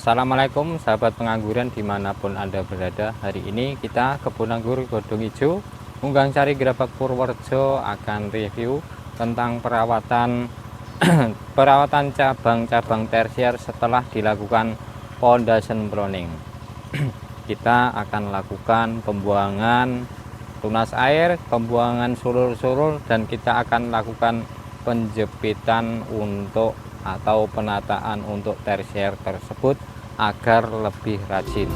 Assalamualaikum sahabat pengangguran dimanapun Anda berada. Hari ini kita Kebun Anggur Godong Ijo Munggang Sari Grabak Purworejo akan review tentang perawatan perawatan cabang-cabang tersier setelah dilakukan foundation pruning. Kita akan lakukan pembuangan tunas air, pembuangan sulur-sulur, dan kita akan lakukan penjepitan untuk atau penataan untuk tersier tersebut agar lebih rajin.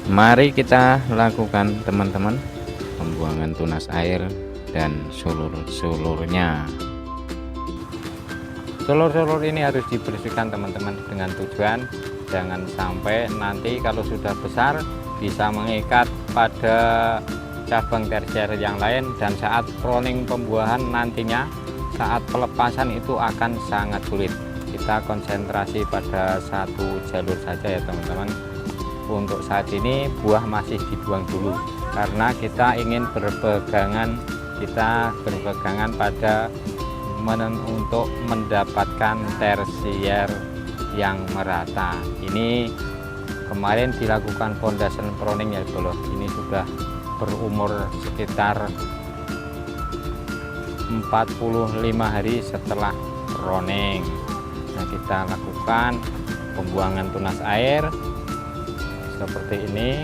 Mari kita lakukan teman-teman pembuangan tunas air dan sulur-sulurnya. Sulur-sulur ini harus dibersihkan teman-teman, dengan tujuan jangan sampai nanti kalau sudah besar bisa mengikat pada cabang tersier yang lain, dan saat pruning pembuahan nantinya saat pelepasan itu akan sangat sulit. Kita konsentrasi pada satu jalur saja ya teman-teman. Untuk saat ini buah masih dibuang dulu karena kita ingin berpegangan pada untuk mendapatkan tersier yang merata. Ini kemarin dilakukan foundation pruning ya bro. Ini sudah berumur sekitar 45 hari setelah pruning. Nah, kita lakukan pembuangan tunas air seperti ini,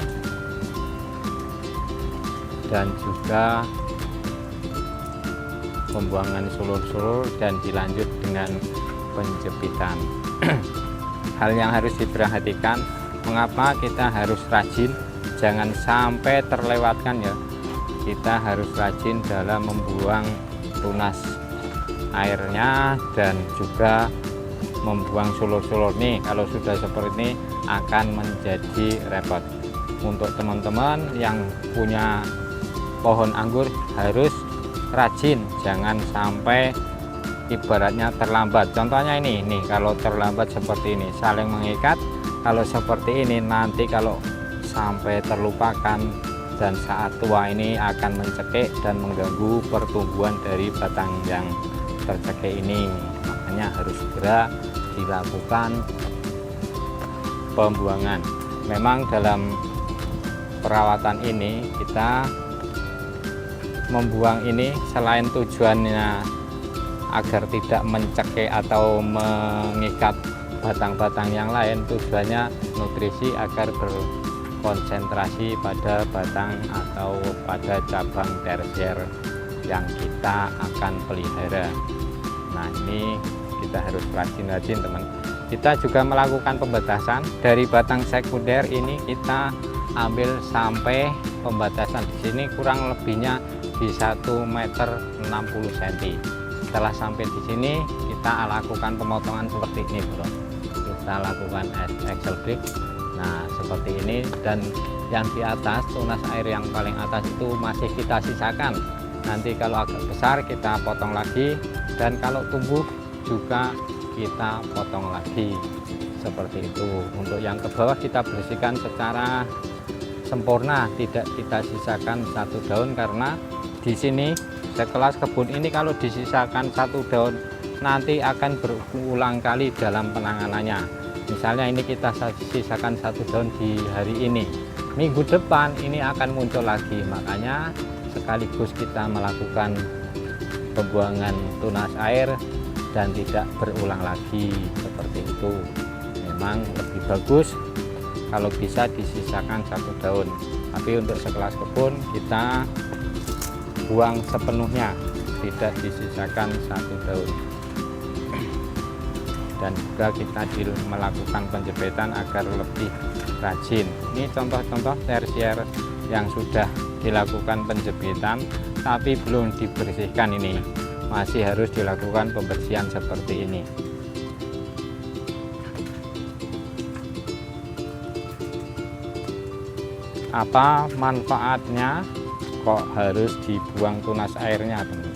dan juga pembuangan sulur-sulur, dan dilanjut dengan penjepitan. Hal yang harus diperhatikan, mengapa kita harus rajin, jangan sampai terlewatkan ya. Kita harus rajin dalam membuang tunas airnya dan juga membuang sulur-sulur nih. Kalau sudah seperti ini akan menjadi repot. Untuk teman-teman yang punya pohon anggur harus rajin, jangan sampai ibaratnya terlambat. Contohnya ini nih, kalau terlambat seperti ini saling mengikat. Kalau seperti ini nanti kalau sampai terlupakan dan saat tua ini akan mencekik dan mengganggu pertumbuhan dari batang yang tercekik ini. Makanya harus segera dilakukan pembuangan. Memang dalam perawatan ini kita membuang ini selain tujuannya agar tidak mencekik atau mengikat batang-batang yang lain, tujuannya nutrisi agar berkonsentrasi pada batang atau pada cabang tersier yang kita akan pelihara. Nah, ini kita harus rajin-rajin teman. Kita juga melakukan pembatasan dari batang sekunder ini, kita ambil sampai pembatasan di sini kurang lebihnya di 1,60 meter. Setelah sampai di sini kita lakukan pemotongan seperti ini bro. Kita lakukan axle break. Nah seperti ini, dan yang di atas tunas air yang paling atas itu masih kita sisakan. Nanti kalau agak besar kita potong lagi, dan kalau tumbuh juga kita potong lagi seperti itu. Untuk yang ke bawah kita bersihkan secara sempurna, tidak kita sisakan satu daun, karena di sini sekelas kebun ini kalau disisakan satu daun nanti akan berulang kali dalam penanganannya. Misalnya ini kita sisakan satu daun di hari ini, minggu depan ini akan muncul lagi. Makanya sekaligus kita melakukan pembuangan tunas air dan tidak berulang lagi seperti itu. Memang lebih bagus kalau bisa disisakan satu daun, tapi untuk sekelas kebun kita buang sepenuhnya, tidak disisakan satu daun. Dan juga kita melakukan penjepitan agar lebih rajin. Ini contoh-contoh tersier yang sudah dilakukan penjepitan tapi belum dibersihkan, ini masih harus dilakukan pembersihan seperti ini. Apa manfaatnya kok harus dibuang tunas airnya teman?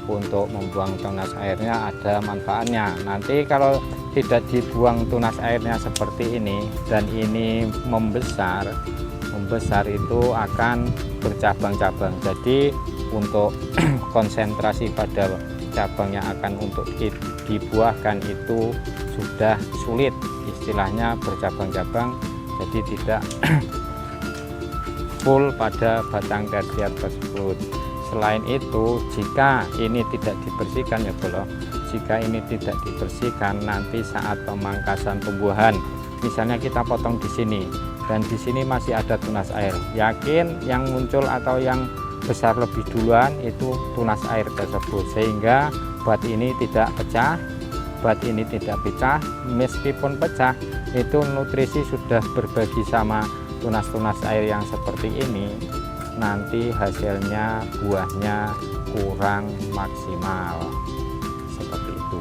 untuk membuang tunas airnya ada manfaatnya. Nanti kalau tidak dibuang tunas airnya seperti ini dan ini membesar itu akan bercabang-cabang. Jadi untuk konsentrasi pada cabang yang akan untuk dibuahkan itu sudah sulit, istilahnya bercabang-cabang, jadi tidak full pada batang tersier tersebut. Selain itu, jika ini tidak dibersihkan ya bro, jika ini tidak dibersihkan nanti saat pemangkasan tumbuhan, misalnya kita potong di sini dan di sini masih ada tunas air, yakin yang muncul atau yang besar lebih duluan itu tunas air tersebut, sehingga bat ini tidak pecah. Bat ini tidak pecah, meskipun pecah itu nutrisi sudah berbagi sama tunas-tunas air yang seperti ini, nanti hasilnya buahnya kurang maksimal seperti itu.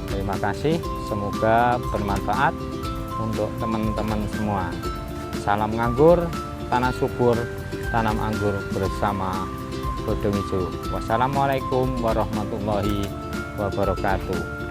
Terima kasih, semoga bermanfaat untuk teman-teman semua. Salam nganggur, tanah subur, tanam anggur bersama Bodong Hijau. Wassalamualaikum warahmatullahi wabarakatuh.